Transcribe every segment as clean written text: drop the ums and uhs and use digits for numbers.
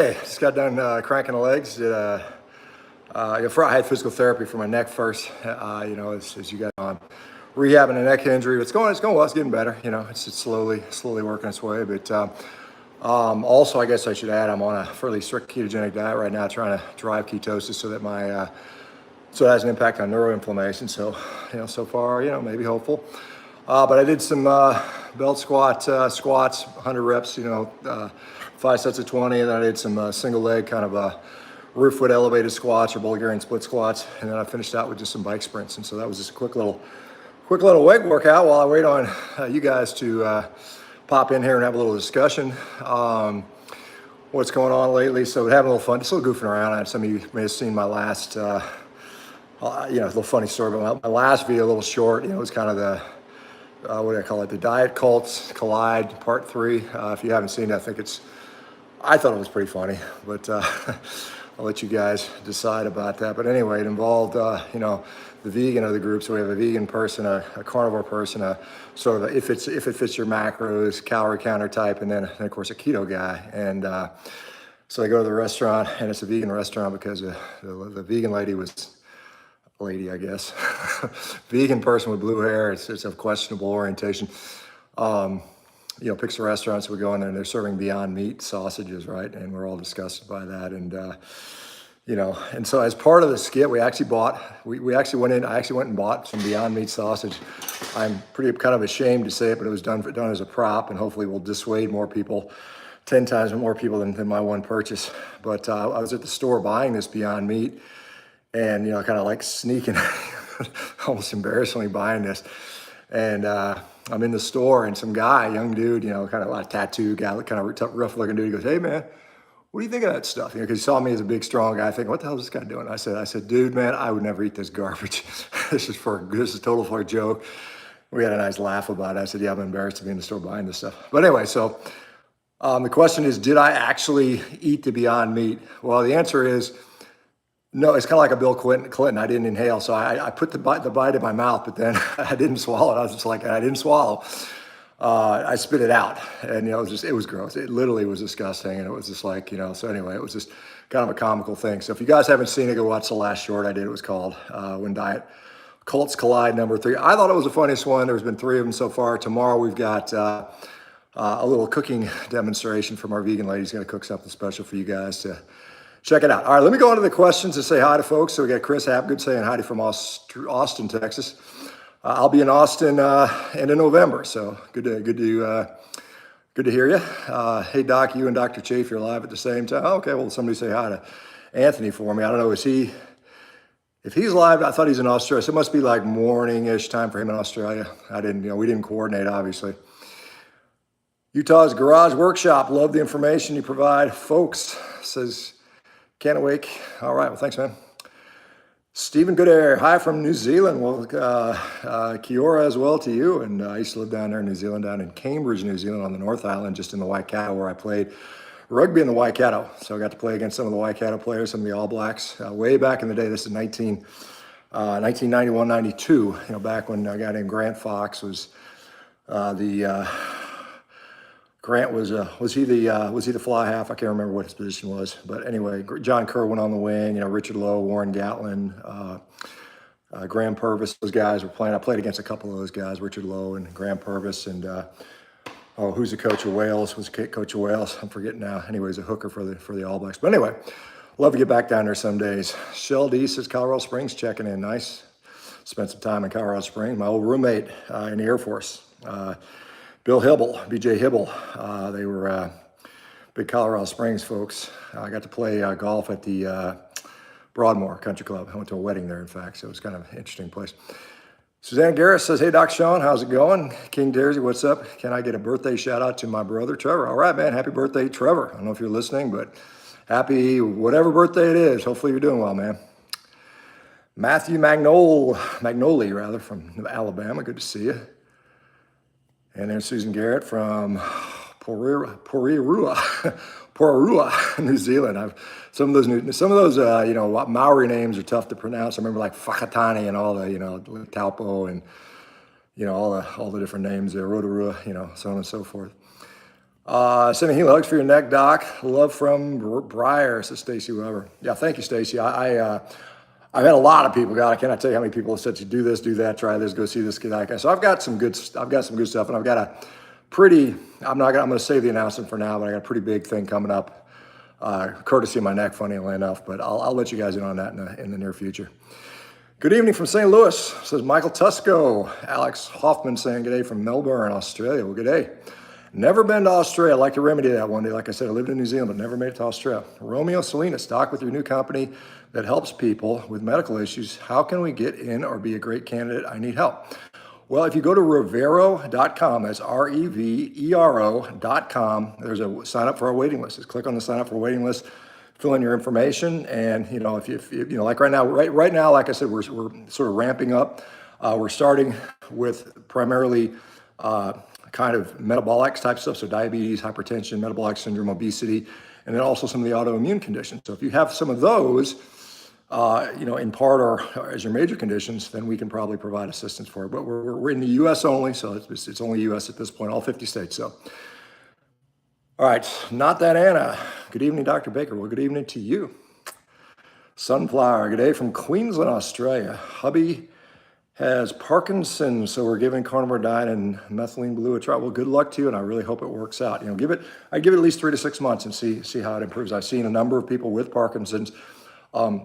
Hey, just got done cranking the legs. I had physical therapy for my neck first. As you got on rehabbing a neck injury, it's going well. It's getting better. It's slowly working its way. But also, I guess I should add, I'm on a fairly strict ketogenic diet right now, trying to drive ketosis so that so it has an impact on neuroinflammation. So, so far, maybe hopeful. But I did some belt squats, 100 reps, 5 sets of 20, and then I did some single leg kind of rear foot elevated squats or Bulgarian split squats, and then I finished out with just some bike sprints. And so that was just a quick little leg workout while I wait on you guys to pop in here and have a little discussion. What's going on lately? So having a little fun, just a little goofing around. Some of you may have seen my last, a little funny story, but my last video, a little short. It was kind of the what do I call it? The Diet Cults Collide Part 3. If you haven't seen it, I thought it was pretty funny, but I'll let you guys decide about that. But anyway, it involved, the vegan of the group. So we have a vegan person, a carnivore person, a sort of if it fits your macros, calorie counter type, and then of course a keto guy. And so they go to the restaurant, and it's a vegan restaurant because the vegan lady was, I guess, vegan person with blue hair. It's of questionable orientation. Picks a restaurant, so we go in there and they're serving Beyond Meat sausages, right? And we're all disgusted by that. And, and so as part of the skit, we actually went and bought some Beyond Meat sausage. I'm pretty kind of ashamed to say it, but it was done as a prop, and hopefully will dissuade more people, 10 times more people than my one purchase. But I was at the store buying this Beyond Meat, and, kind of like sneaking, almost embarrassingly buying this. And I'm in the store, and some guy, young dude, kind of like tattoo guy, kind of rough looking dude, he goes, "Hey man, what do you think of that stuff?" Because he saw me as a big, strong guy, thinking, "What the hell is this guy doing?" I said, "Dude, man, I would never eat this garbage. This is total for a joke." We had a nice laugh about it. I said, "Yeah, I'm embarrassed to be in the store buying this stuff." But anyway, so the question is, did I actually eat the Beyond Meat? Well, the answer is, no. It's kind of like a Bill Clinton. I didn't inhale, so I put the bite in my mouth, but then I didn't swallow it. I was just like, I didn't swallow. I spit it out, and it was gross. It literally was disgusting, and it was just like, So anyway, it was just kind of a comical thing. So if you guys haven't seen it, go watch the last short I did. It was called "When Diet Cults Collide" number 3. I thought it was the funniest one. There's been 3 of them so far. Tomorrow we've got a little cooking demonstration from our vegan lady. She's going to cook something special for you guys to check it out. All right, let me go on to the questions and say hi to folks. So we got Chris Hapgood saying hi from Austin, Texas. I'll be in Austin end of November, so good to hear you. Hey Doc, you and Dr. Chafe, you're live at the same time. Oh, okay, well somebody say hi to Anthony for me. I don't know, if he's live? I thought he's in Australia, so it must be like morning-ish time for him in Australia. We didn't coordinate, obviously. Utah's Garage Workshop, love the information you provide, folks, says Can't Awake. All right, well, thanks, man. Stephen Goodair, hi from New Zealand. Well, kia ora as well to you. And I used to live down there in New Zealand, down in Cambridge, New Zealand, on the North Island, just in the Waikato, where I played rugby in the Waikato. So I got to play against some of the Waikato players, some of the All Blacks, way back in the day. This is 1991, 92, back when a guy named Grant Fox was Grant was he the fly half? I can't remember what his position was, but anyway, John Kerr went on the wing. Richard Lowe, Warren Gatlin, Graham Purvis. Those guys were playing. I played against a couple of those guys, Richard Lowe and Graham Purvis, and who's the coach of Wales? Was the coach of Wales? I'm forgetting now. Anyways, a hooker for the All Blacks. But anyway, love to get back down there some days. Shell D says Colorado Springs checking in. Nice. Spent some time in Colorado Springs. My old roommate in the Air Force. Bill Hibble, BJ Hibble, they were big Colorado Springs folks. I got to play golf at the Broadmoor Country Club. I went to a wedding there, in fact, so it was kind of an interesting place. Suzanne Garris says, hey, Doc Shawn, how's it going? King Daresy, what's up? Can I get a birthday shout out to my brother, Trevor? All right, man, happy birthday, Trevor. I don't know if you're listening, but happy whatever birthday it is. Hopefully you're doing well, man. Matthew Magnoli, from Alabama, good to see you. And there's Susan Garrett from Pororua, New Zealand. Some of those Maori names are tough to pronounce. I remember like Whakatane and all the Taupo and all the different names there, Rotorua, so on and so forth. Sending healing hugs for your neck, Doc. Love from Briar, says Stacy Weber. Yeah, thank you, Stacy. I've had a lot of people. God, I cannot tell you how many people have said, "You do this, do that, try this, go see this guy." So I've got some good stuff, and I've got a pretty. I'm going to save the announcement for now, but I got a pretty big thing coming up, courtesy of my neck, funnily enough. But I'll let you guys in on that in the near future. Good evening from St. Louis, says Michael Tusco. Alex Hoffman saying good day from Melbourne, Australia. Well, good day. Never been to Australia. I'd like to remedy that one day. Like I said, I lived in New Zealand, but never made it to Australia. Romeo Salinas, Doc, with your new company that helps people with medical issues, how can we get in or be a great candidate? I need help. Well, if you go to Revero.com, that's Revero.com, there's a sign up for our waiting list. Just click on the sign up for waiting list, fill in your information, and if you like right now, like I said, we're sort of ramping up. We're starting with primarily kind of metabolic type stuff, so diabetes, hypertension, metabolic syndrome, obesity, and then also some of the autoimmune conditions. So if you have some of those, in part or as your major conditions, then we can probably provide assistance for it. But we're in the U.S. only, so it's only U.S. at this point, all 50 states. So, all right, not that Anna. Good evening, Dr. Baker. Well, good evening to you. Sunflower, good day from Queensland, Australia. Hubby has Parkinson's, so we're giving carnivore diet and methylene blue a try. Well, good luck to you, and I really hope it works out. I give it at least 3 to 6 months and see how it improves. I've seen a number of people with Parkinson's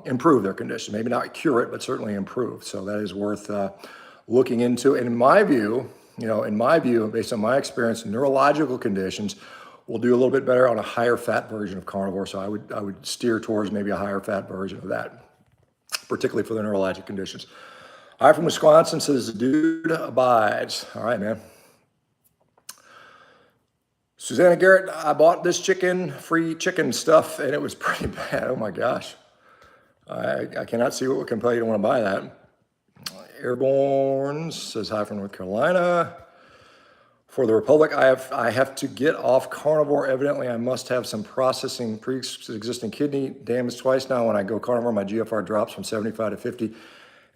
improve their condition, maybe not cure it, but certainly improve. So that is worth looking into. And in my view, based on my experience, neurological conditions will do a little bit better on a higher fat version of carnivore. So I would steer towards maybe a higher fat version of that, particularly for the neurologic conditions. Hi from Wisconsin, says dude abides. All right, man. Susanna Garrett, I bought this free chicken stuff, and it was pretty bad. Oh my gosh. I cannot see what would compel you to want to buy that. Airborne says hi from North Carolina. For the Republic, I have to get off carnivore. Evidently, I must have some processing pre-existing kidney damage twice now. When I go carnivore, my GFR drops from 75 to 50.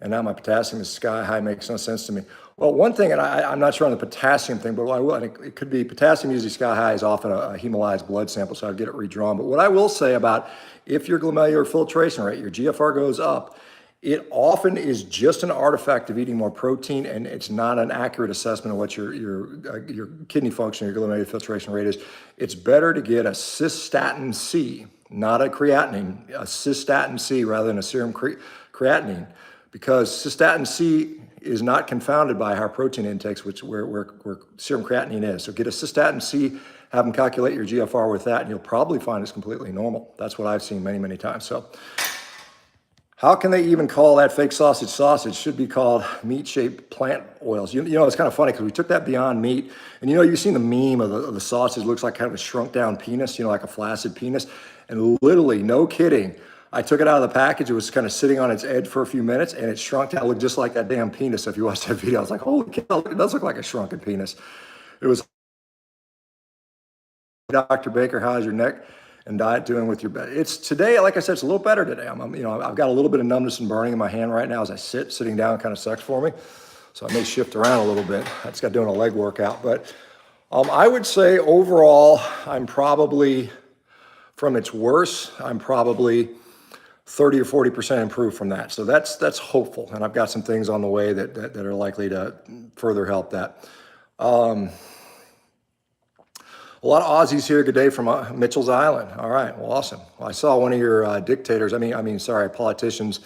And now my potassium is sky high. Makes no sense to me. Well, one thing, and I'm not sure on the potassium thing, but I will, and it could be potassium usually sky high is often a hemolyzed blood sample, so I'd get it redrawn. But what I will say about if your glomerular filtration rate, your GFR goes up, it often is just an artifact of eating more protein, and it's not an accurate assessment of what your kidney function, your glomerular filtration rate is. It's better to get a cystatin C, not a creatinine, a cystatin C rather than a serum creatinine. Because cystatin C is not confounded by high protein intakes, where serum creatinine is. So get a cystatin C, have them calculate your GFR with that, and you'll probably find it's completely normal. That's what I've seen many, many times. So how can they even call that fake sausage sausage? Should be called meat-shaped plant oils. It's kind of funny because we took that Beyond Meat, and you've seen the meme of the sausage looks like kind of a shrunk down penis, like a flaccid penis. And literally, no kidding, I took it out of the package. It was kind of sitting on its edge for a few minutes, and it shrunk down. It looked just like that damn penis. So if you watched that video, I was like, holy cow, it does look like a shrunken penis. It was, Dr. Baker, how's your neck and diet doing with your bed? It's today, like I said, it's a little better today. I've got a little bit of numbness and burning in my hand right now as I sitting down kind of sucks for me. So I may shift around a little bit. I just got doing a leg workout. But I would say overall, I'm probably, from its worst, I'm probably 30 or 40% improved from that. So that's hopeful. And I've got some things on the way that are likely to further help that. A lot of Aussies here. Good day from Mitchell's Island. All right, well, awesome. Well, I saw one of your politicians,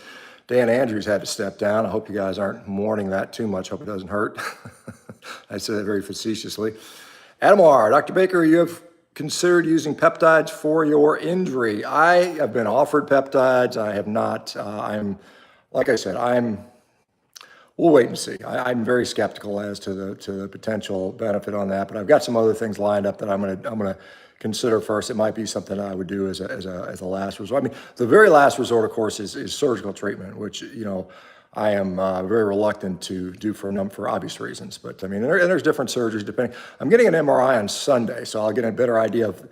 Dan Andrews, had to step down. I hope you guys aren't mourning that too much. Hope it doesn't hurt. I say that very facetiously. Adam R., Dr. Baker, you have considered using peptides for your injury? I have been offered peptides. I have not. We'll wait and see. I'm very skeptical as to the potential benefit on that, but I've got some other things lined up that I'm gonna consider first. It might be something I would do as a last resort. The very last resort, of course, is surgical treatment, which I am very reluctant to do for obvious reasons. But there's different surgeries depending. I'm getting an MRI on Sunday, so I'll get a better idea of.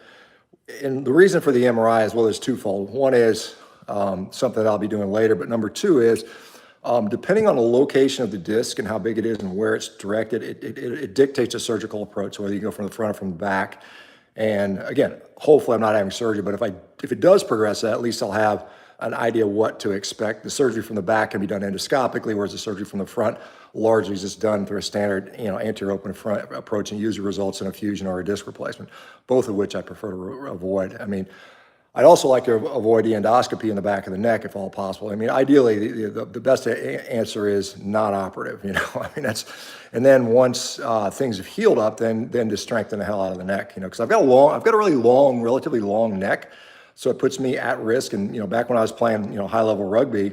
And the reason for the MRI is, well, there's twofold. One is something that I'll be doing later, but number two is depending on the location of the disc and how big it is and where it's directed, it dictates a surgical approach, whether you go from the front or from the back. And again, hopefully I'm not having surgery, but if it does progress, at least I'll have an idea what to expect. The surgery from the back can be done endoscopically, whereas the surgery from the front largely is just done through a standard, anterior open front approach and usually results in a fusion or a disc replacement, both of which I prefer to avoid. I mean, I'd also like to avoid the endoscopy in the back of the neck if all possible. I mean, ideally, the best answer is non-operative, I mean, and then once things have healed up, then to strengthen the hell out of the neck, because I've got a really long, relatively long neck, so it puts me at risk. And, back when I was playing, high-level rugby,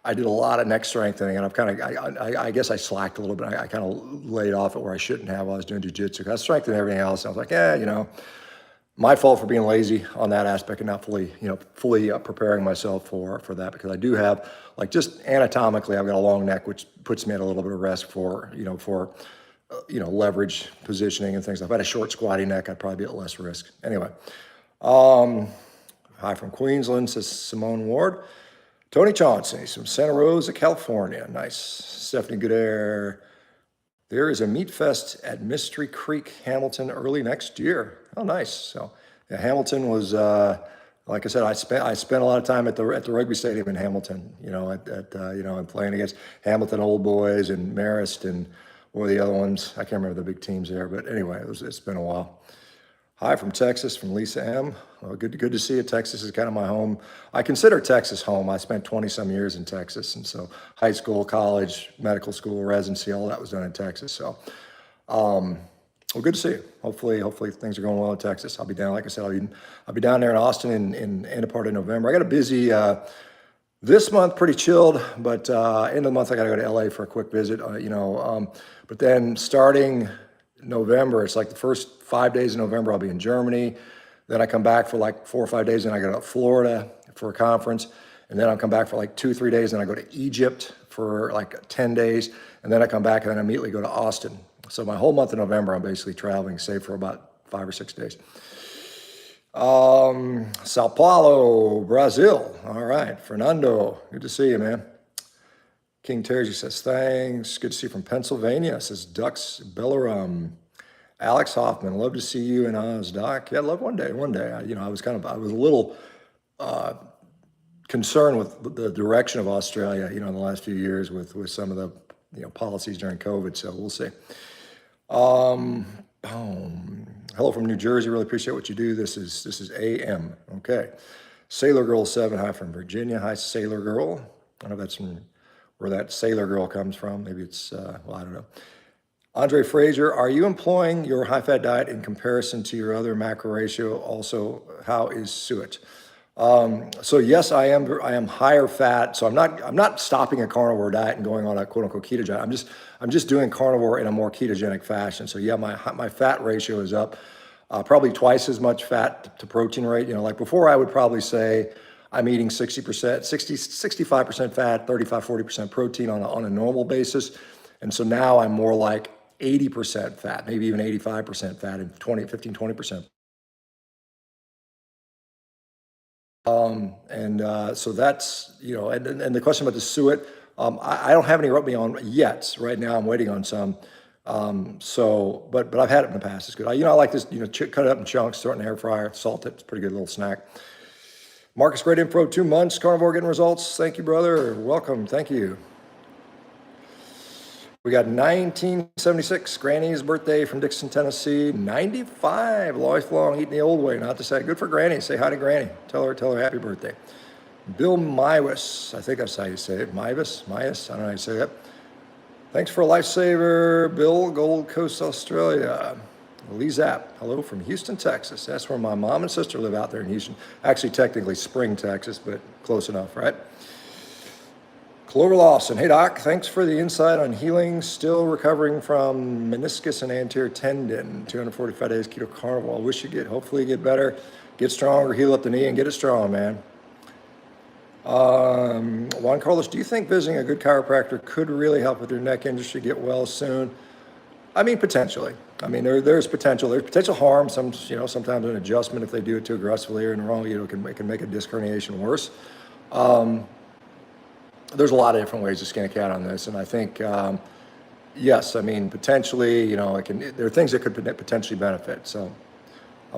I did a lot of neck strengthening, and I guess I slacked a little bit. I kind of laid off it where I shouldn't have while I was doing jiu-jitsu. I strengthened everything else. I was like, my fault for being lazy on that aspect and not fully preparing myself for that, because I do have, just anatomically, I've got a long neck, which puts me at a little bit of risk for leverage positioning and things. If I had a short, squatty neck, I'd probably be at less risk. Anyway, hi from Queensland, says Simone Ward. Tony Chauncey from Santa Rosa, California. Nice. Stephanie Goodair. There is a meat fest at Mystery Creek, Hamilton, early next year. Oh, nice. So, yeah, Hamilton was, like I said, I spent a lot of time at the rugby stadium in Hamilton. I'm playing against Hamilton Old Boys and Marist and what were the other ones? I can't remember the big teams there, but anyway, it's been a while. Hi from Texas, from Lisa M. Well, good to see you. Texas is kind of my home. I consider Texas home. I spent 20-some years in Texas, and so high school, college, medical school, residency, all that was done in Texas. So, well, good to see you. Hopefully things are going well in Texas. I'll be down, like I said, I'll be down there in Austin in a part of November. I got a busy this month, pretty chilled, but end of the month I got to go to LA for a quick visit. But then starting November, it's like the first 5 days of November, I'll be in Germany. Then I come back for like 4 or 5 days, and I go to Florida for a conference. And then I'll come back for like 2 or 3 days, and I go to Egypt for like 10 days. And then I come back and then I immediately go to Austin. So my whole month of November, I'm basically traveling, save for about 5 or 6 days. Sao Paulo, Brazil. All right, Fernando, good to see you, man. King Terry says, thanks. Good to see you from Pennsylvania. Says Ducks Bellarum. Alex Hoffman, love to see you in Oz, Doc. Yeah, I'd love one day. I was a little concerned with the direction of Australia, in the last few years with some of the policies during COVID. So we'll see. Hello from New Jersey. Really appreciate what you do. This is AM. Okay. Sailor Girl 7. Hi from Virginia. Hi, Sailor Girl. I don't know if that's from where that Sailor Girl comes from. Maybe it's, I don't know. Andre Frazier, are you employing your high-fat diet in comparison to your other macro ratio? Also, how is suet? So yes, I am higher fat. So I'm not stopping a carnivore diet and going on a quote-unquote ketogenic. I'm just doing carnivore in a more ketogenic fashion. So yeah, my fat ratio is up, probably twice as much fat to protein rate. Like before, I would probably say I'm eating 65% fat, 35-40% protein on a normal basis. And so now I'm more like 80% fat, maybe even 85% fat, and 15-20%. So that's, and the question about the suet, I don't have any rub on yet. Right now I'm waiting on some. But I've had it in the past. It's good. I like this, cut it up in chunks, throw it in the air fryer, salt it. It's a pretty good little snack. Marcus, great info, 2 months, carnivore getting results. Thank you, brother. Welcome. Thank you. We got 1976, Granny's birthday from Dixon, Tennessee. 95, lifelong eating the old way, not to say. Good for Granny. Say hi to Granny. Tell her happy birthday. Bill Mywis, I think that's how you say it. Mywis, I don't know how you say that. Thanks for a lifesaver, Bill, Gold Coast, Australia. Lee Zapp, hello from Houston, Texas. That's where my mom and sister live out there in Houston. Actually, technically Spring, Texas, but close enough, right? Clover Lawson, hey doc, thanks for the insight on healing. Still recovering from meniscus and anterior tendon. 245 days keto carnivore. I wish hopefully you get better, get stronger, heal up the knee, and get it strong, man. Juan Carlos, do you think visiting a good chiropractor could really help with your neck industry get well soon? I mean, potentially. I mean, there's potential. There's potential harm. Sometimes an adjustment, if they do it too aggressively or in the wrong, it can make a disc herniation worse. There's a lot of different ways to skin a cat on this, and I think yes, I mean potentially, there are things that could potentially benefit. So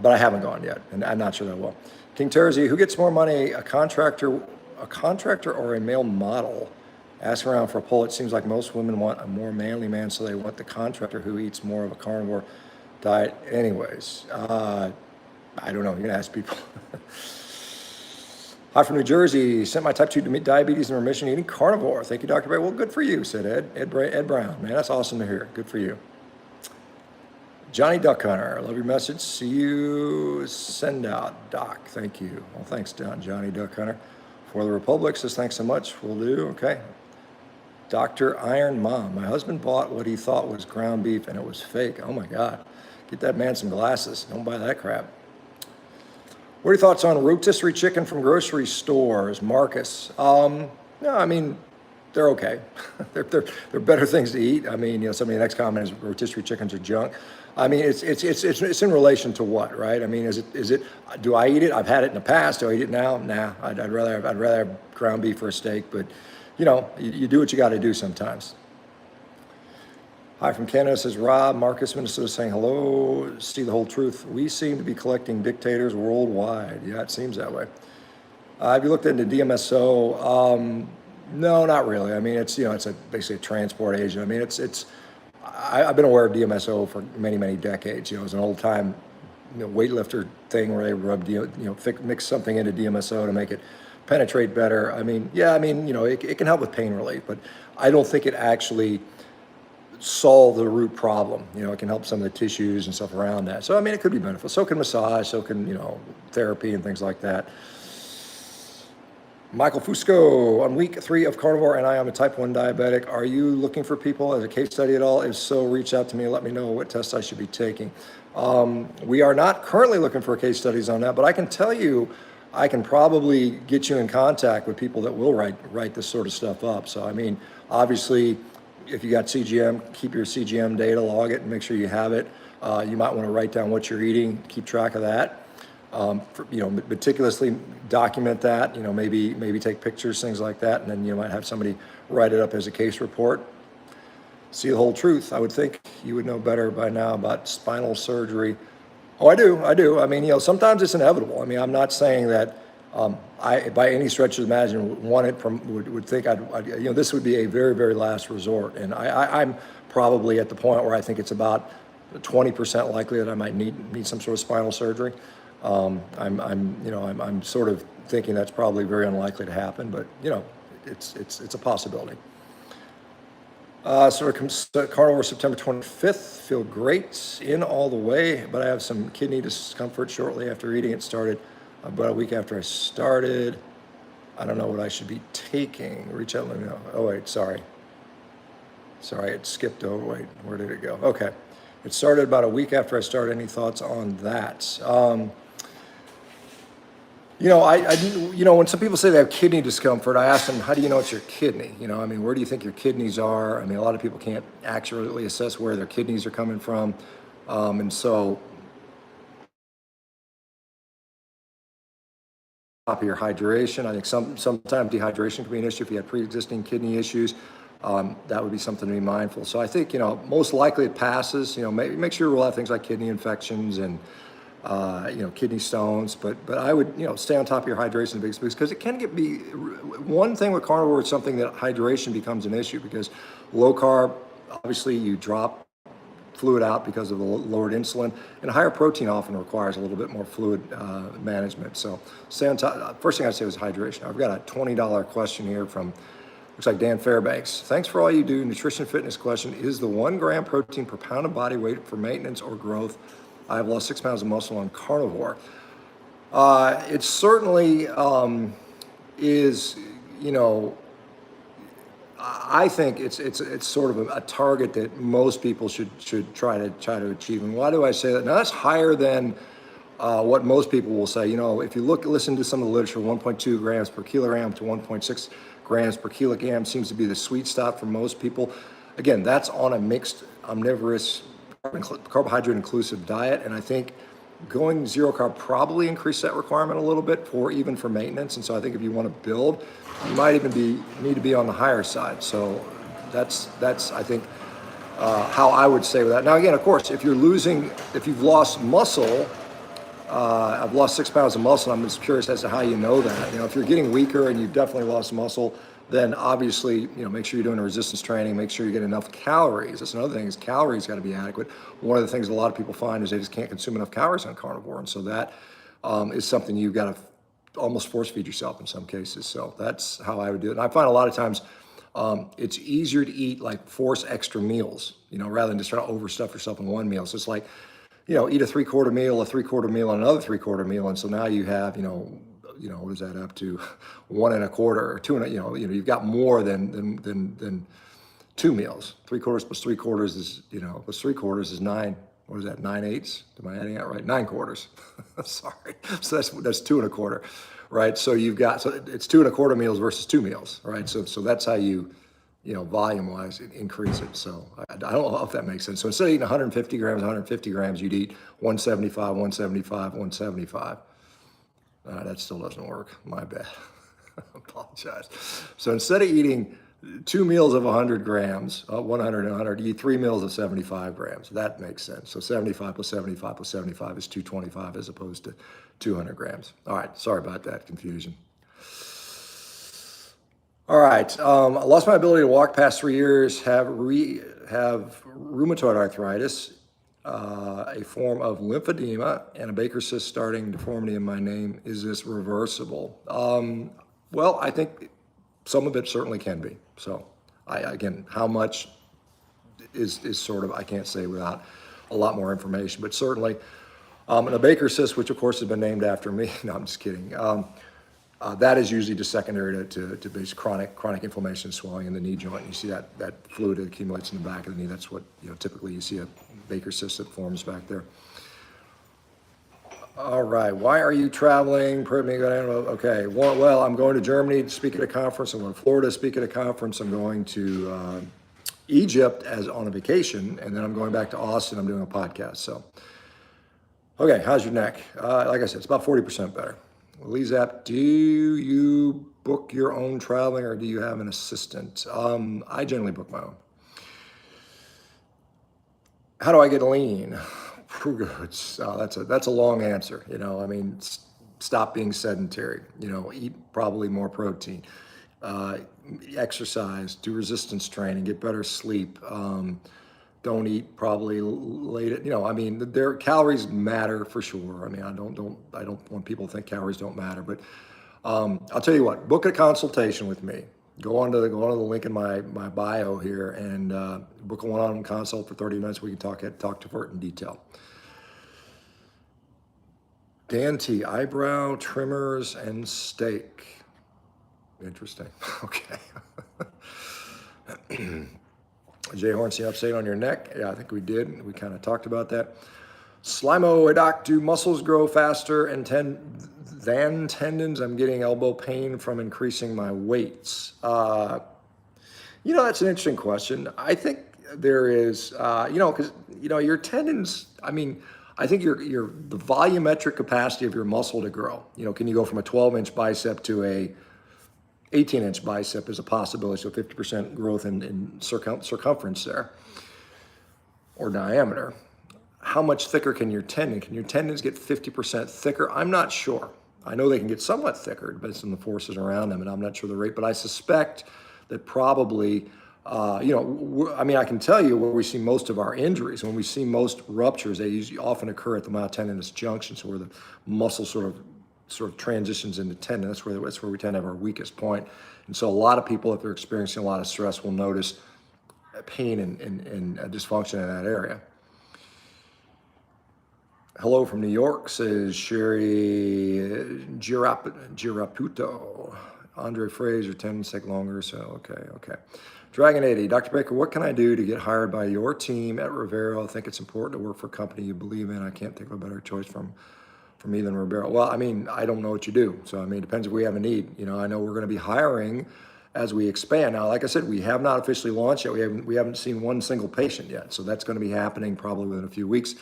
but I haven't gone yet, and I'm not sure that I will. King Terzi, who gets more money, a contractor or a male model? Asking around for a poll, it seems like most women want a more manly man, so they want the contractor who eats more of a carnivore diet anyways. I don't know, you're gonna ask people. Hi from New Jersey, sent my type 2 diabetes in remission eating carnivore. Thank you, Dr. Bay. Well, good for you, said Ed Brown. Man, that's awesome to hear. Good for you. Johnny Duck Hunter, love your message. See you, send out, Doc. Thank you. Well, thanks, Johnny Duck Hunter. For the Republic says, thanks so much. Will do. Okay. Dr. Iron Mom, my husband bought what he thought was ground beef and it was fake. Oh my God. Get that man some glasses. Don't buy that crap. What are your thoughts on rotisserie chicken from grocery stores, Marcus? No, I mean, they're okay. they're better things to eat. I mean, you know, somebody next comment is rotisserie chickens are junk. I mean, it's in relation to what, right? I mean, is it? Do I eat it? I've had it in the past. Do I eat it now? Nah. I'd rather have ground beef for a steak. But you know, you do what you got to do sometimes. Hi from Canada, says Rob. Marcus, Minnesota, saying hello. See the whole truth. We seem to be collecting dictators worldwide. Yeah, it seems that way. Have you looked into DMSO? No, not really. I mean, it's, you know, it's basically a transport agent. I mean, I've been aware of DMSO for many, many decades. You know, it was an old time, you know, weightlifter thing where they rubbed, mix something into DMSO to make it penetrate better. I mean, yeah, I mean, you know, it can help with pain relief, but I don't think it actually solve the root problem. You know, it can help some of the tissues and stuff around that. So, I mean, it could be beneficial. So can massage, so can, you know, therapy and things like that. Michael Fusco, on week 3 of carnivore and I am a type 1 diabetic. Are you looking for people as a case study at all? If so, reach out to me and let me know what tests I should be taking. We are not currently looking for case studies on that, but I can tell you, I can probably get you in contact with people that will write this sort of stuff up. So, I mean, obviously, if you got CGM, keep your CGM data, log it, and make sure you have it. You might want to write down what you're eating, keep track of that. You know, meticulously document that. You know, maybe take pictures, things like that, and then you might have somebody write it up as a case report. See the whole truth. I would think you would know better by now about spinal surgery. Oh, I do. I mean, you know, sometimes it's inevitable. I mean, I'm not saying that. I, by any stretch of the imagination, would think you know, this would be a very, very last resort. And I'm probably at the point where I think it's about 20% likely that I might need some sort of spinal surgery. I'm sort of thinking that's probably very unlikely to happen, but you know, it's a possibility. Carnivore September 25th, feel great in all the way, but I have some kidney discomfort shortly after eating it. Started about a week after I started. I don't know what I should be taking. Reach out and let me know. Oh wait, sorry, it skipped over. Wait, where did it go? Okay, it started about a week after I started. Any thoughts on that? You know, when some people say they have kidney discomfort, I ask them, how do you know it's your kidney? You know, I mean, where do you think your kidneys are? I mean, a lot of people can't accurately assess where their kidneys are coming from. And so, top of your hydration, I think sometimes dehydration can be an issue if you have pre-existing kidney issues. That would be something to be mindful. So I think, you know, most likely it passes. You know, make sure you rule out things like kidney infections and you know, kidney stones, but I would, you know, stay on top of your hydration because it can be one thing with carnivore is something that hydration becomes an issue because low carb, obviously you drop fluid out because of the lowered insulin, and higher protein often requires a little bit more fluid management. So stay on top. First thing I'd say was hydration. I've got a $20 question here from, looks like Dan Fairbanks. Thanks for all you do. Nutrition fitness question. Is the 1 gram protein per pound of body weight for maintenance or growth? I have lost 6 pounds of muscle on carnivore. It certainly is, you know, I think it's sort of a target that most people should try to achieve. And why do I say that? Now that's higher than what most people will say. You know, if you listen to some of the literature, 1.2 grams per kilogram to 1.6 grams per kilogram seems to be the sweet spot for most people. Again, that's on a mixed omnivorous carbohydrate inclusive diet, and I think going zero carb probably increase that requirement a little bit even for maintenance. And so I think if you want to build, you might even need to be on the higher side. So that's I think how I would say with that. Now again, of course, if you've lost muscle, I've lost 6 pounds of muscle. I'm just curious as to how you know that. If you're getting weaker and you've definitely lost muscle, then obviously, make sure you're doing resistance training, make sure you get enough calories. That's another thing, is calories got to be adequate. One of the things a lot of people find is they just can't consume enough calories on carnivore. And so that is something you've got to almost force feed yourself in some cases. So that's how I would do it. And I find a lot of times it's easier to eat, like, force extra meals, rather than just try to overstuff yourself in one meal. So it's like, eat a 3/4 meal, a 3/4 meal, and another 3/4 meal. And so now you have, what is that up to? 1 1/4 or 2, and you've got more than 2 meals. 3/4 plus 3/4 is, plus 3/4 is 9. What is that? 9/8? Am I adding that right? 9/4. Sorry. So that's 2 1/4, right? So it's 2 1/4 meals versus 2 meals, right? So that's how you, volume-wise, increase it. So I don't know if that makes sense. So instead of eating 150 grams, you'd eat 175, 175, 175. That still doesn't work. My bad. I apologize. So instead of eating 2 meals of 100 grams, 100 and 100, you eat 3 meals of 75 grams. That makes sense. So 75 plus 75 plus 75 is 225 as opposed to 200 grams. All right. Sorry about that confusion. All right. I lost my ability to walk past 3 years, have rheumatoid arthritis, a form of lymphedema, and a Baker cyst starting deformity in my name. Is this reversible? Well, I think some of it certainly can be. So again, how much is sort of, I can't say without a lot more information, but certainly, and a Baker cyst, which of course has been named after me. No, I'm just kidding. That is usually just secondary to basic chronic inflammation and swelling in the knee joint. You see that fluid that accumulates in the back of the knee. That's what, typically you see a Baker cyst that forms back there. All right. Why are you traveling? Okay. Well, I'm going to Germany to speak at a conference. I'm going to Florida to speak at a conference. I'm going to Egypt as on a vacation, and then I'm going back to Austin. I'm doing a podcast. So, okay. How's your neck? Like I said, it's about 40% better. Lizap, do you book your own traveling, or do you have an assistant? I generally book my own. How do I get lean? That's a long answer. Stop being sedentary. Eat probably more protein. Exercise, do resistance training, get better sleep. Don't eat probably late at, their calories matter for sure. I don't want people to think calories don't matter, but I'll tell you what, book a consultation with me. Go on to the link in my bio here and book a one-on-one consult for 30 minutes. We can talk to it in detail. Dan T, eyebrow trimmers and steak. Interesting. Okay. Jay Hornsey, upstate on your neck. Yeah, I think we did. We kind of talked about that. Slimo, doc, do muscles grow faster than tendons? I'm getting elbow pain from increasing my weights. That's an interesting question. I think there is, because, your tendons, I think the volumetric capacity of your muscle to grow, can you go from a 12-inch bicep to a 18-inch bicep is a possibility, so 50% growth in circumference there, or diameter. How much thicker can your tendon? Can your tendons get 50% thicker? I'm not sure. I know they can get somewhat thicker based on the forces around them, and I'm not sure the rate, but I suspect that probably, I can tell you where we see most of our injuries. When we see most ruptures, they often occur at the myotendinous junction, so where the muscle sort of transitions into tendon. That's where we tend to have our weakest point. And so a lot of people, if they're experiencing a lot of stress, will notice pain and dysfunction in that area. Hello from New York, says Sherry Giraputo. Andre Fraser, tendons take longer, so okay. Dragon 80, Dr. Baker, what can I do to get hired by your team at Revero? I think it's important to work for a company you believe in. I can't think of a better choice for me than Revero. Well, I don't know what you do. So, it depends if we have a need. I know we're going to be hiring as we expand. Now, like I said, we have not officially launched yet. We haven't seen one single patient yet. So that's going to be happening probably within a few weeks.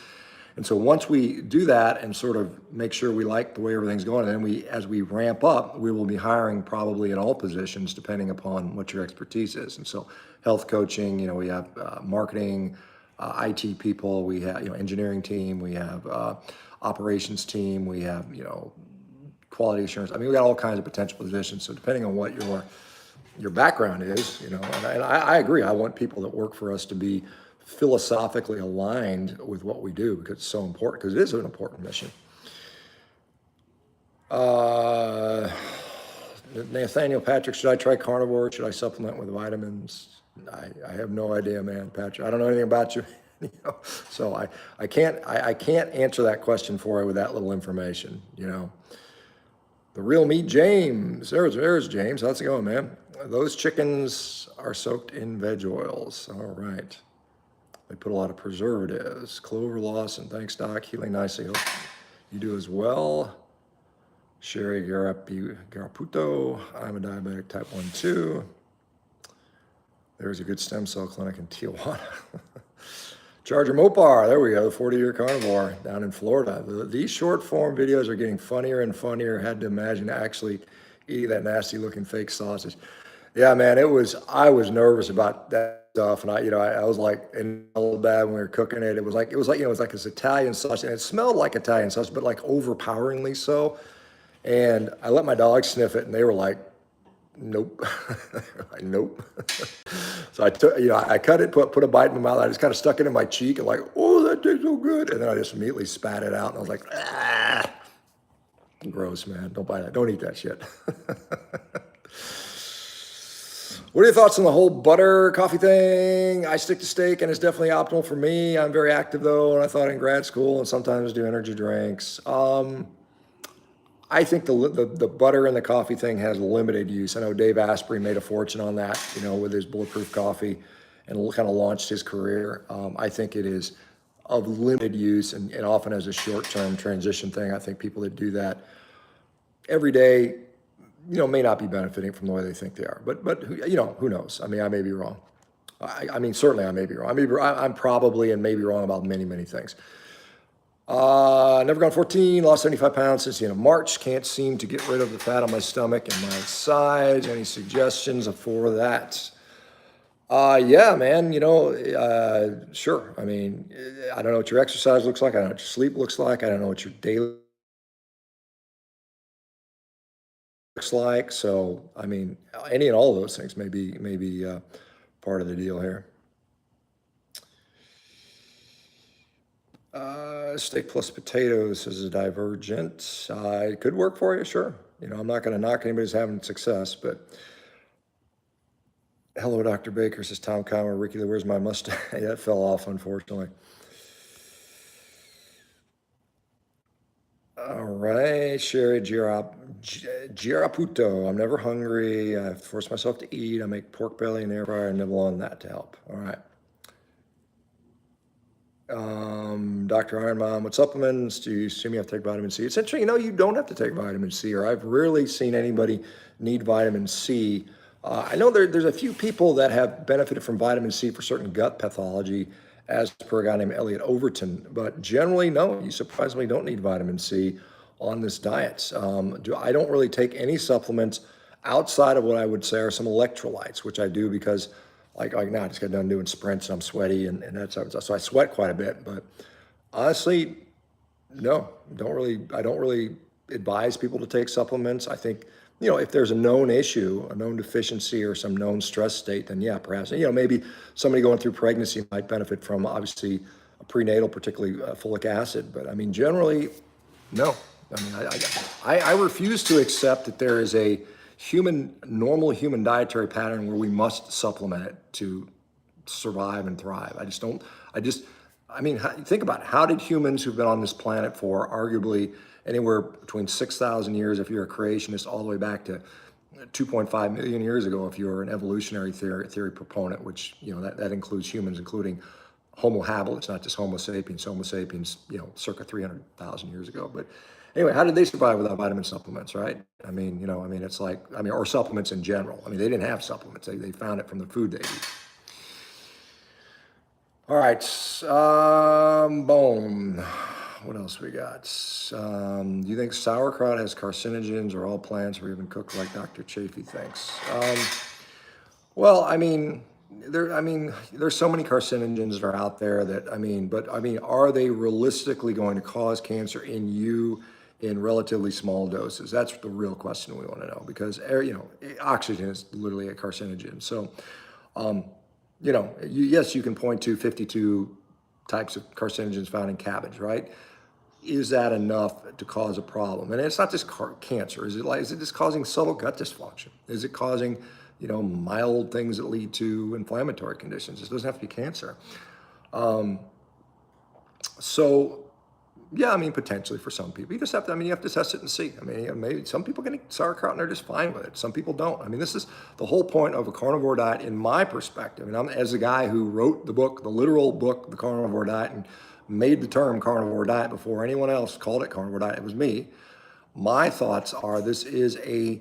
And so once we do that and sort of make sure we like the way everything's going, and then as we ramp up, we will be hiring probably in all positions depending upon what your expertise is. And so health coaching, we have marketing, IT people, we have, engineering team, we have operations team, we have, quality assurance. I mean, we got all kinds of potential positions. So depending on what your background is, and I agree. I want people that work for us to be philosophically aligned with what we do because it's so important, because it is an important mission. Nathaniel Patrick, should I try carnivore? Should I supplement with vitamins? I have no idea, man, Patrick. I don't know anything about you. So I can't answer that question for you with that little information. The real meat, James. There's James. How's it going, man? Those chickens are soaked in veg oils. All right. They put a lot of preservatives. Clover Lawson, thanks, Doc. Healing nicely. Hope you do as well. Sherry Garaputo, I'm a diabetic type 1 too. There's a good stem cell clinic in Tijuana. Charger Mopar, there we go, the 40-year carnivore down in Florida. These short form videos are getting funnier and funnier. Had to imagine actually eating that nasty looking fake sausage. Yeah, man, I was nervous about that stuff, and I was like in a little bad when we were cooking it. It was like this Italian sausage, and it smelled like Italian sausage, but like overpoweringly so. And I let my dogs sniff it, and they were like, nope. Like, nope. So I took, I cut it, put a bite in my mouth. I just kind of stuck it in my cheek and like, oh, that tastes so good. And then I just immediately spat it out, and I was like, ah, gross, man. Don't buy that. Don't eat that shit. What are your thoughts on the whole butter coffee thing? I stick to steak, and it's definitely optimal for me. I'm very active though, and I thought in grad school, and sometimes do energy drinks. I think the butter and the coffee thing has limited use. I know Dave Asprey made a fortune on that, with his bulletproof coffee, and kind of launched his career. I think it is of limited use, and often as a short-term transition thing. I think people that do that every day, may not be benefiting from the way they think they are. But who knows? I mean, I may be wrong. I mean, certainly I may be wrong. I'm probably and maybe wrong about many, many things. Never gone 14, lost 75 pounds since the end of March. Can't seem to get rid of the fat on my stomach and my sides. Any suggestions for that? Yeah, man, sure. I mean, I don't know what your exercise looks like. I don't know what your sleep looks like. I don't know what your daily looks like. So, I mean, any and all of those things may be part of the deal here. Steak plus potatoes is a divergent. It could work for you, sure. I'm not going to knock anybody's having success, but hello, Dr. Baker, says Tom Comer. Ricky, where's my mustache? That fell off, unfortunately. All right, Sherry Giraputo. I'm never hungry. I force myself to eat. I make pork belly in the air fryer and nibble on that to help. All right. Dr. Iron Mom, what supplements do you assume you have to take vitamin C? It's interesting, you don't have to take vitamin C, or I've rarely seen anybody need vitamin C. I know there's a few people that have benefited from vitamin C for certain gut pathology, as per a guy named Elliot Overton, but generally, no, you surprisingly don't need vitamin C on this diet. I don't really take any supplements outside of what I would say are some electrolytes, which I do because like now I just got done doing sprints and I'm sweaty and that's so I sweat quite a bit. But honestly, no, I don't really advise people to take supplements. I think, if there's a known issue, a known deficiency or some known stress state, then yeah, perhaps, maybe somebody going through pregnancy might benefit from obviously a prenatal, particularly folic acid. But I mean, generally, no. I mean, I refuse to accept that there is a normal human dietary pattern where we must supplement it to survive and thrive. I mean, think about it. How did humans who've been on this planet for arguably anywhere between 6,000 years, if you're a creationist, all the way back to 2.5 million years ago, if you're an evolutionary theory proponent, which, that includes humans, including Homo habilis, not just Homo sapiens. Homo sapiens, circa 300,000 years ago. But anyway, how did they survive without vitamin supplements, right? I mean, it's like, or supplements in general. I mean, they didn't have supplements. They found it from the food they eat. All right, bone. What else we got? Do you think sauerkraut has carcinogens or all plants or even cooked like Dr. Chafee thinks? Well, I mean, I mean, there's so many carcinogens that are out there that, are they realistically going to cause cancer in you in relatively small doses? That's the real question we want to know, because air, oxygen is literally a carcinogen. So, yes, you can point to 52 types of carcinogens found in cabbage, right? Is that enough to cause a problem? And it's not just cancer. Is it just causing subtle gut dysfunction? Is it causing, mild things that lead to inflammatory conditions? It doesn't have to be cancer. So, yeah, potentially for some people. You just have to, you have to test it and see. Maybe some people can eat sauerkraut and they're just fine with it. Some people don't. This is the whole point of a carnivore diet in my perspective. And I'm, as a guy who wrote the book, the literal book, The Carnivore Diet, and made the term carnivore diet before anyone else called it carnivore diet, it was me. My thoughts are this is a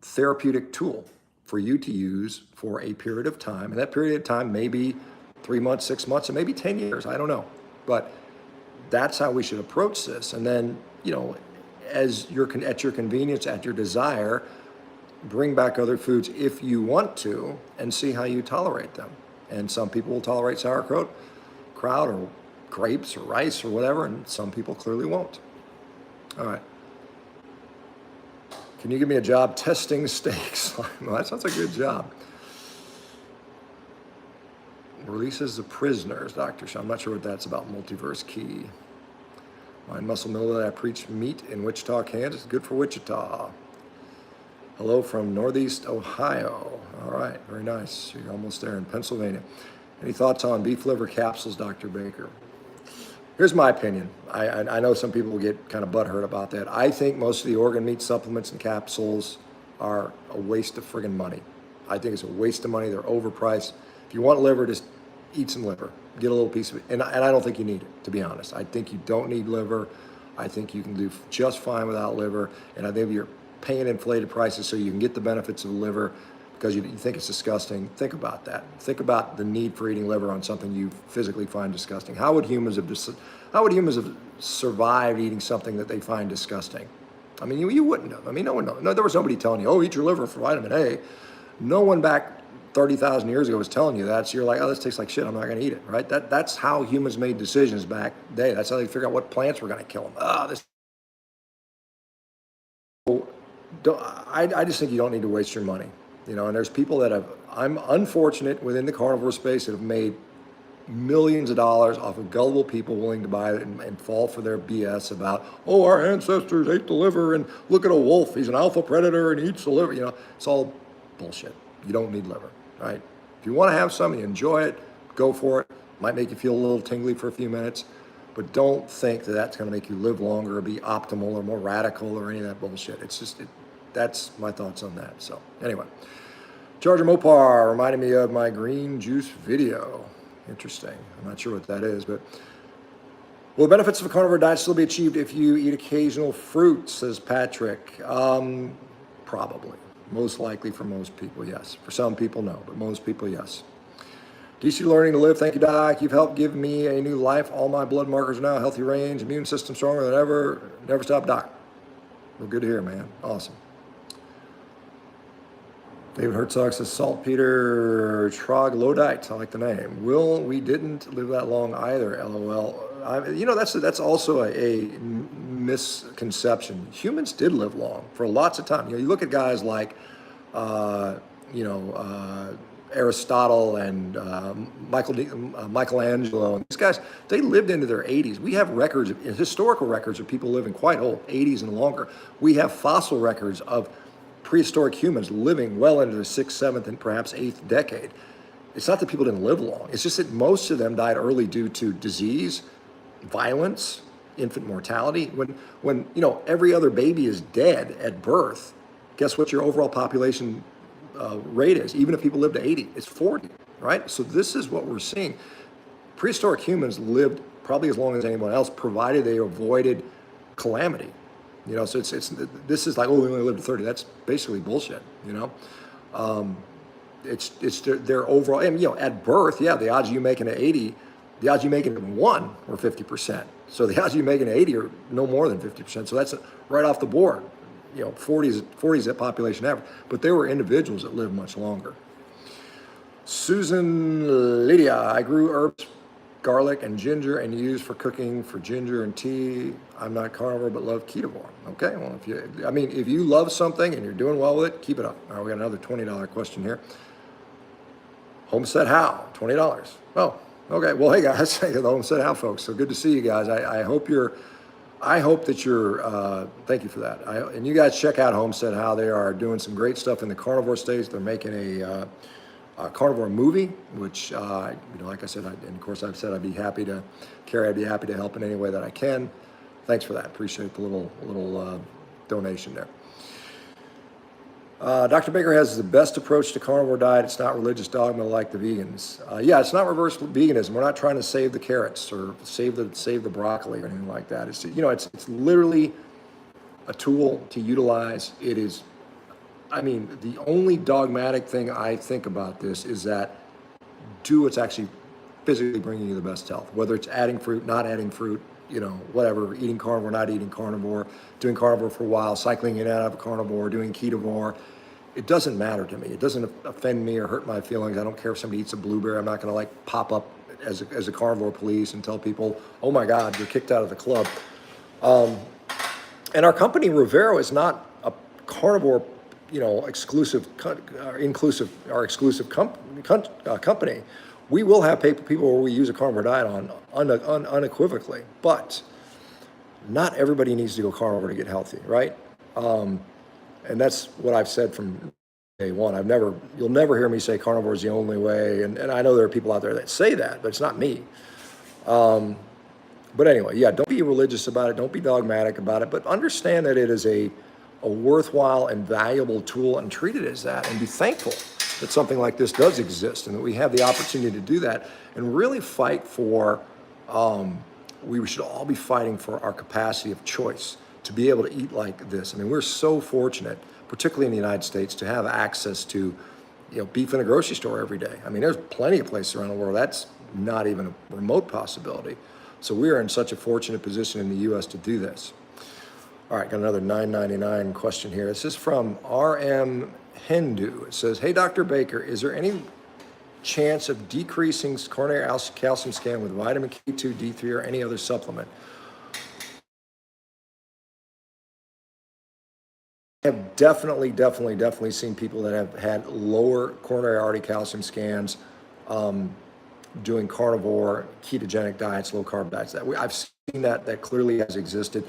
therapeutic tool for you to use for a period of time. And that period of time may be 3 months, 6 months, and maybe 10 years. I don't know. But that's how we should approach this. And then, as at your convenience, at your desire, bring back other foods if you want to and see how you tolerate them. And some people will tolerate sauerkraut or grapes or rice or whatever, and some people clearly won't. All right. Can you give me a job testing steaks? Well, that sounds like a good job. Releases the prisoners, Dr. Shawn. I'm not sure what that's about. Multiverse key. Mind muscle know that I preach meat in Wichita, Kansas. Good for Wichita. Hello from Northeast Ohio. All right, very nice. You're almost there in Pennsylvania. Any thoughts on beef liver capsules, Dr. Baker? Here's my opinion. I know some people will get kind of butthurt about that. I think most of the organ meat supplements and capsules are a waste of friggin' money. I think it's a waste of money. They're overpriced. If you want liver, just eat some liver. Get a little piece of it. And I don't think you need it, to be honest. I think you don't need liver. I think you can do just fine without liver. And I think you're paying inflated prices so you can get the benefits of liver because you think it's disgusting. Think about that. Think about the need for eating liver on something you physically find disgusting. How would humans have survived eating something that they find disgusting? You wouldn't have. No one knows. No, there was nobody telling you, oh, eat your liver for vitamin A. No one back 30,000 years ago was telling you that, so you're like, oh, this tastes like shit, I'm not going to eat it, right? That's how humans made decisions back then. That's how they figured out what plants were going to kill them. I just think you don't need to waste your money, and there's people that I'm unfortunate within the carnivore space that have made millions of dollars off of gullible people willing to buy it and fall for their BS about, oh, our ancestors ate the liver, and look at a wolf, he's an alpha predator and he eats the liver. It's all bullshit. You don't need liver, right? If you want to have some and you enjoy it, go for it. Might make you feel a little tingly for a few minutes, but don't think that that's going to make you live longer or be optimal or more radical or any of that bullshit. That's my thoughts on that. So anyway, Charger Mopar reminded me of my green juice video. Interesting. I'm not sure what that is, but will the benefits of a carnivore diet still be achieved if you eat occasional fruit, says Patrick? Probably. Most likely for most people, yes. For some people, no, but most people, yes. DC Learning to Live, thank you, Doc. You've helped give me a new life. All my blood markers are now healthy range, immune system stronger than ever. Never stop, Doc. Well, good to hear, man. Awesome. David Herzog says, saltpeter troglodyte. I like the name. We didn't live that long either, LOL. That's also a misconception. Humans did live long for lots of time. You look at guys like, Aristotle and Michelangelo. These guys, they lived into their 80s. We have historical records of people living quite old, 80s and longer. We have fossil records of prehistoric humans living well into the 6th, 7th, and perhaps 8th decade. It's not that people didn't live long. It's just that most of them died early due to disease, violence, infant mortality. When every other baby is dead at birth, guess what your overall population rate is? Even if people live to 80, it's 40, right? So this is what we're seeing. Prehistoric humans lived probably as long as anyone else, provided they avoided calamity. So this is like, oh, we only lived to 30. That's basically bullshit. It's their overall, and at birth, yeah, the odds of you making it 80, the odds of you making it 1 were 50%. So the odds of you making it 80 are no more than 50%. So that's right off the board. 40 is that population average, but there were individuals that lived much longer. Susan Lydia, I grew herbs, garlic and ginger and use for cooking for ginger and tea. I'm not carnivore, but love ketovore. Okay, well, if you love something and you're doing well with it, keep it up. All right, we got another $20 question here. Homestead How, $20. Oh, okay. Well, hey guys, the Homestead How folks. So good to see you guys. I hope that you're, thank you for that. And you guys check out Homestead How. They are doing some great stuff in the carnivore stage. They're making a carnivore movie, which, like I said, and of course I've said I'd be happy to help in any way that I can. Thanks for that. Appreciate the little donation there. Dr. Baker has the best approach to carnivore diet. It's not religious dogma like the vegans. Yeah, it's not reverse veganism. We're not trying to save the carrots or save the broccoli or anything like that. It's literally a tool to utilize. It is, the only dogmatic thing I think about this is that do what's actually physically bringing you the best health, whether it's adding fruit, not adding fruit, whatever, eating carnivore, not eating carnivore, doing carnivore for a while, cycling in and out of carnivore, doing ketovore. It doesn't matter to me. It doesn't offend me or hurt my feelings. I don't care if somebody eats a blueberry. I'm not going to pop up as a carnivore police and tell people, oh my God, you're kicked out of the club. And our company, Revero, is not a carnivore, exclusive company. We will have people where we use a carnivore diet on unequivocally, but not everybody needs to go carnivore to get healthy, right? And that's what I've said from day one. You'll never hear me say carnivore is the only way. And I know there are people out there that say that, but it's not me. But anyway, yeah, don't be religious about it. Don't be dogmatic about it, but understand that it is a worthwhile and valuable tool and treat it as that and be thankful that something like this does exist and that we have the opportunity to do that and really fight for, we should all be fighting for our capacity of choice to be able to eat like this. We're so fortunate, particularly in the United States, to have access to, beef in a grocery store every day. There's plenty of places around the world that's not even a remote possibility. So we are in such a fortunate position in the U.S. to do this. All right, got another $9.99 question here. This is from RM Hindu. It says, hey, Dr. Baker, is there any chance of decreasing coronary calcium scan with vitamin K2, D3, or any other supplement? I have definitely seen people that have had lower coronary artery calcium scans doing carnivore, ketogenic diets, low carb diets. I've seen that clearly has existed.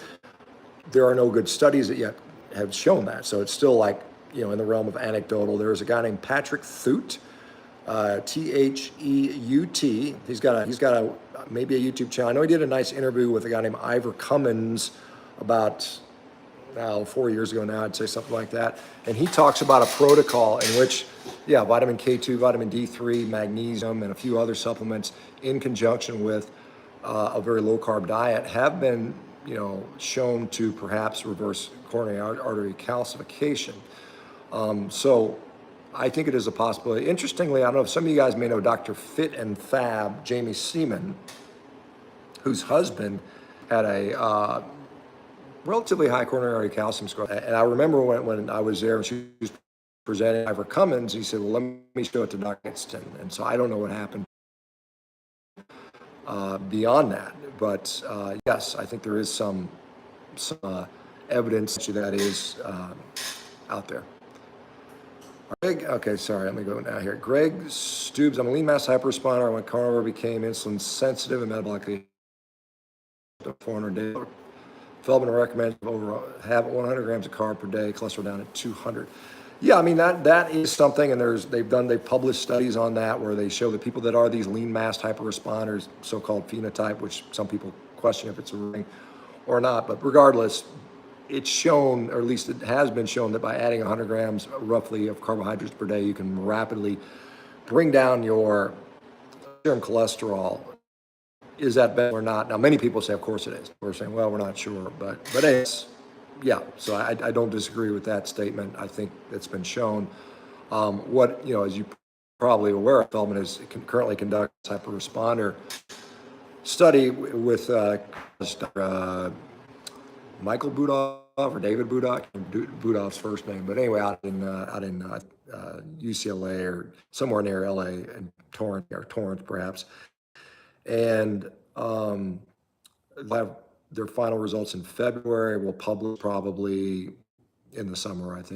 There are no good studies that yet have shown that. So it's still in the realm of anecdotal. There's a guy named Patrick Theut, Theut. He's got maybe a YouTube channel. I know he did a nice interview with a guy named Ivor Cummins about 4 years ago now, I'd say something like that. And he talks about a protocol in which, vitamin K2, vitamin D3, magnesium, and a few other supplements in conjunction with a very low carb diet have been, shown to perhaps reverse coronary artery calcification. So I think it is a possibility. Interestingly, I don't know if some of you guys may know Dr. Fit and Fab, Jamie Seaman, whose husband had a relatively high coronary artery calcium score. And I remember when I was there and she was presenting Ivor Cummins, he said, well, let me show it to Dr. Edston. And so I don't know what happened beyond that. But yes, I think there is some evidence that is out there. Greg, okay, sorry, let me go now here. Greg Stubbs, I'm a lean mass hyperresponder. When carnivore became insulin sensitive and metabolically 400 days. Feldman recommends have 100 grams of carb per day, cholesterol down at 200. Yeah, that is something, and they've published studies on that where they show that people that are these lean mass hyperresponders, so-called phenotype, which some people question if it's a ring or not, but regardless, it's shown, or at least it has been shown, that by adding 100 grams roughly of carbohydrates per day, you can rapidly bring down your serum cholesterol. Is that better or not? Now, many people say, of course it is. We're saying, well, we're not sure, but it's, yeah. So I don't disagree with that statement. I think it's been shown. As you probably aware, Feldman is currently conducting a hyperresponder study with Michael Budov or David Budov, Budov's first name, but anyway, out in UCLA or somewhere near LA and Torrance perhaps, and they'll have their final results in February. We'll publish probably in the summer, I think.